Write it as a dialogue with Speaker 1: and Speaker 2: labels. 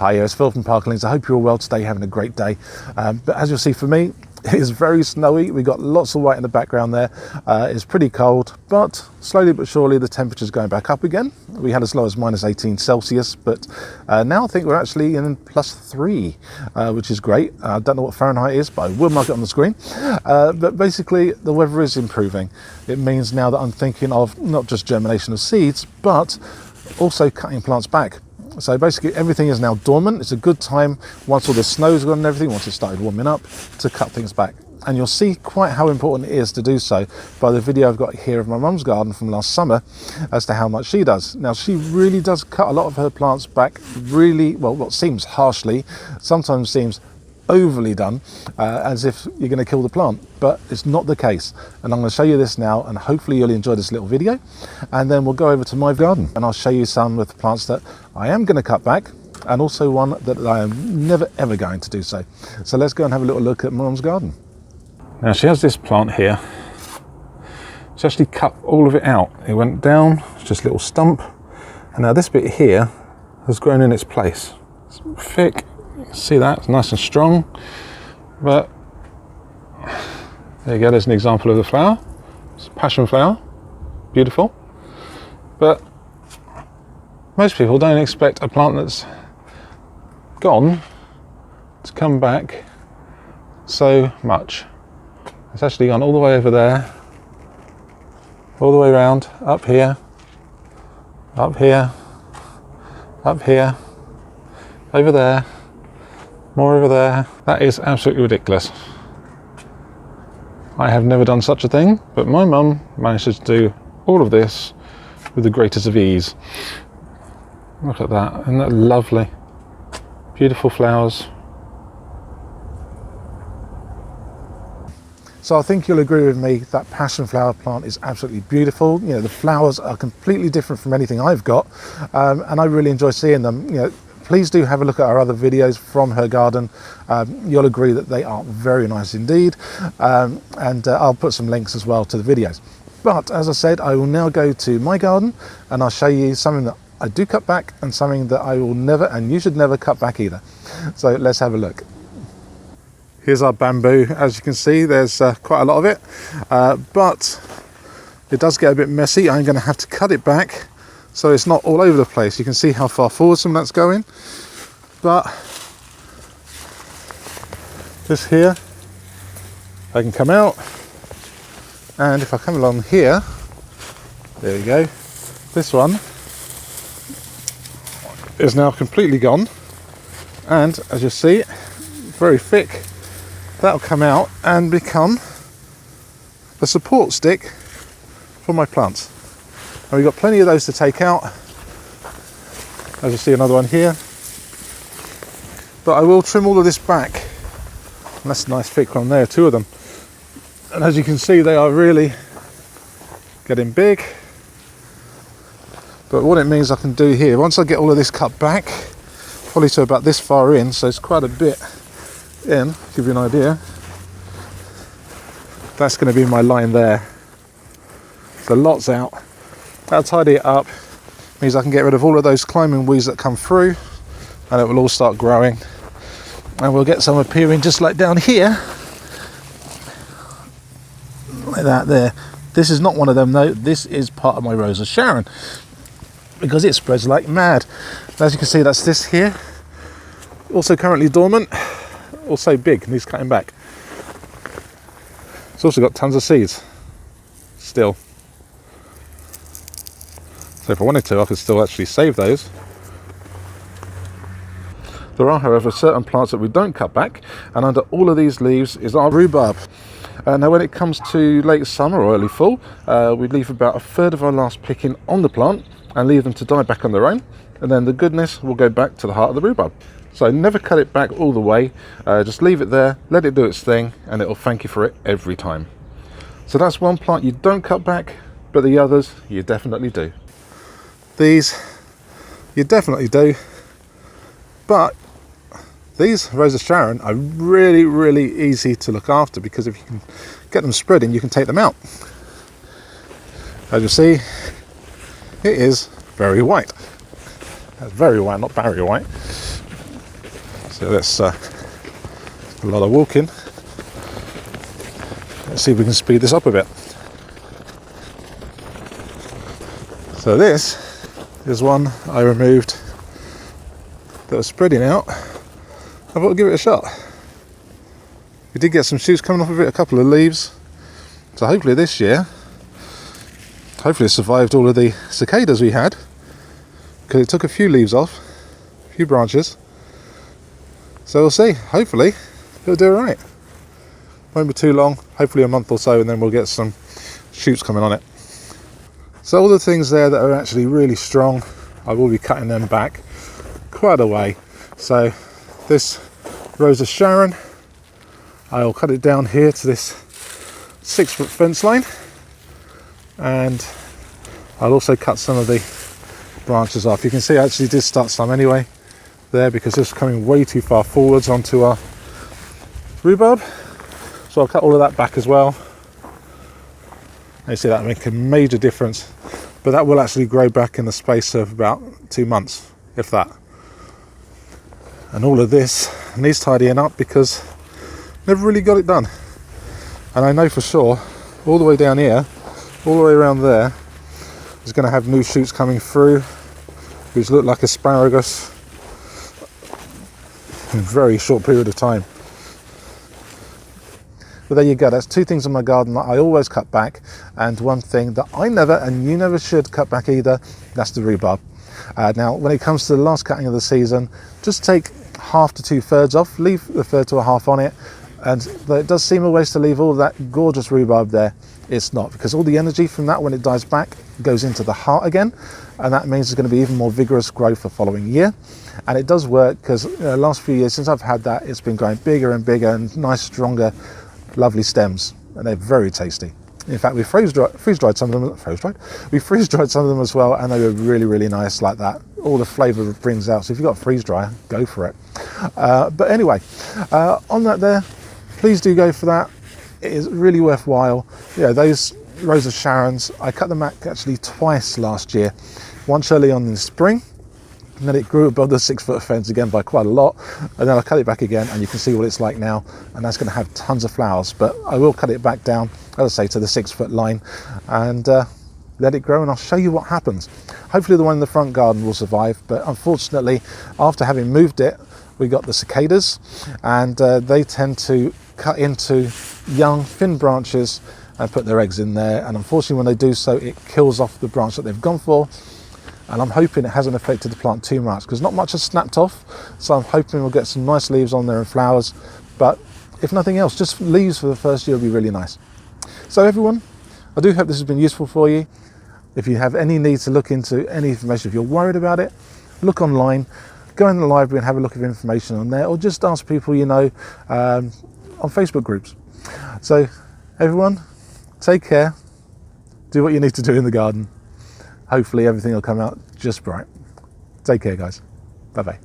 Speaker 1: Hi, it's Phil from Parklings. I hope you're all well today, having a great day. But as you'll see for me, it is very snowy. We've got lots of white in the background there. It's pretty cold, but slowly but surely the temperature's going back up again. We had as low as minus 18 Celsius, but now I think we're actually in +3, which is great. I don't know what Fahrenheit is, but I will mark it on the screen. But basically the weather is improving. It means now that I'm thinking of not just germination of seeds, but also cutting plants back. So basically everything is now dormant. It's a good time, once all the snow's gone and everything, once it started warming up, to cut things back. And you'll see quite how important it is to do so by the video I've got here of my mum's garden from last summer as to how much she does. Now she really does cut a lot of her plants back really, well, what seems harshly, sometimes seems overly done, as if you're going to kill the plant, but it's not the case. And I'm going to show you this now, and hopefully you'll enjoy this little video, and then we'll go over to my garden and I'll show you some of the plants that I am going to cut back, and also one that I am never ever going to do so. So let's go and have a little look at Mum's garden. Now she has this plant here. She actually cut all of it out. It went down, just a little stump, and now this bit here has grown in its place. It's thick. See that, it's nice and strong, but there you go, there's an example of the flower. It's a passion flower, beautiful, but most people don't expect a plant that's gone to come back so much. It's actually gone all the way over there, all the way around, up here, up here, up here, over there, more over there. That is absolutely ridiculous. I have never done such a thing, but my mum manages to do all of this with the greatest of ease. Look at that, isn't that lovely? Beautiful flowers. So I think you'll agree with me that passion flower plant is absolutely beautiful. You know, the flowers are completely different from anything I've got, and I really enjoy seeing them. You know, please do have a look at our other videos from her garden. You'll agree that they are very nice indeed. And I'll put some links as well to the videos. But as I said, I will now go to my garden and I'll show you something that I do cut back and something that I will never, and you should never, cut back either. So let's have a look. Here's our bamboo. As you can see, there's quite a lot of it, but it does get a bit messy. I'm going to have to cut it back so it's not all over the place. You can see how far forward some of that's going. But this here, I can come out, and if I come along here, there we go. This one is now completely gone, and as you see, very thick. That'll come out and become a support stick for my plants. And we've got plenty of those to take out. As you see, another one here. But I will trim all of this back. And that's a nice thick one there, 2 of them. And as you can see, they are really getting big. But what it means I can do here, once I get all of this cut back, probably to about this far in, so it's quite a bit in, to give you an idea. That's going to be my line there. So lots out. That'll tidy it up, means I can get rid of all of those climbing weeds that come through, and it will all start growing, and we'll get some appearing just like down here, like that there. This is not one of them though, this is part of my Rose of Sharon, because it spreads like mad. As you can see, that's this here, also currently dormant, also big, needs cutting back. It's also got tons of seeds still. So if I wanted to, I could still actually save those. There are, however, certain plants that we don't cut back, and under all of these leaves is our rhubarb. Now when it comes to late summer or early fall, we leave about 1/3 of our last picking on the plant and leave them to die back on their own, and then the goodness will go back to the heart of the rhubarb. So never cut it back all the way, just leave it there, let it do its thing, and it'll thank you for it every time. So that's one plant you don't cut back, but the others you definitely do. These you definitely do, but these Rose of Sharon are really, really easy to look after, because if you can get them spreading, you can take them out. As you see, it is very white. Very white, not Barry white. So let's a lot of walking. Let's see if we can speed this up a bit. So this is one I removed that was spreading out. I thought I'd give it a shot. We did get some shoots coming off of it, a couple of leaves. So hopefully this year, hopefully it survived all of the cicadas we had, because it took a few leaves off, a few branches. So we'll see, hopefully it'll do alright. Won't be too long, hopefully a month or so, and then we'll get some shoots coming on it. So all the things there that are actually really strong, I will be cutting them back quite a way. So this Rose of Sharon, I'll cut it down here to this 6-foot fence line, and I'll also cut some of the branches off. You can see I actually did start some anyway there, because it's coming way too far forwards onto our rhubarb. So I'll cut all of that back as well. And you see that make a major difference, but that will actually grow back in the space of about 2 months, if that. And all of this needs tidying up because never really got it done. And I know for sure all the way down here, all the way around there, is going to have new shoots coming through which look like asparagus in a very short period of time. But there you go, that's 2 things in my garden that I always cut back, and one thing that I never, and you never should cut back either, that's the rhubarb. Now when it comes to the last cutting of the season, just take 1/2 to 2/3 off, leave the 1/3 to 1/2 on it, and though it does seem a waste to leave all that gorgeous rhubarb there, it's not, because all the energy from that when it dies back goes into the heart again, and that means there's going to be even more vigorous growth the following year. And it does work, because the last few years since I've had that, it's been growing bigger and bigger and nice, stronger, lovely stems, and they're very tasty. In fact, we freeze dried some of them. We freeze dried some of them as well, and they were really nice like that. All the flavour it brings out. So if you've got a freeze dryer, go for it. But anyway, on that there, please do go for that. It is really worthwhile. Yeah, those Rose of Sharons, I cut them back actually twice last year. Once early on in the spring, and then it grew above the 6-foot fence again by quite a lot, and then I cut it back again, and you can see what it's like now, and that's going to have tons of flowers. But I will cut it back down, as I say, to the 6-foot line, and let it grow, and I'll show you what happens. Hopefully the one in the front garden will survive, but unfortunately after having moved it, we got the cicadas, and they tend to cut into young thin branches and put their eggs in there, and unfortunately when they do so, it kills off the branch that they've gone for. And I'm hoping it hasn't affected the plant too much, because not much has snapped off, so I'm hoping we'll get some nice leaves on there and flowers. But if nothing else, just leaves for the first year will be really nice. So everyone, I do hope this has been useful for you. If you have any need to look into any information, if you're worried about it, look online, go in the library and have a look at information on there, or just ask people you know on Facebook groups. So everyone, take care, do what you need to do in the garden. Hopefully everything will come out just right. Take care, guys. Bye-bye.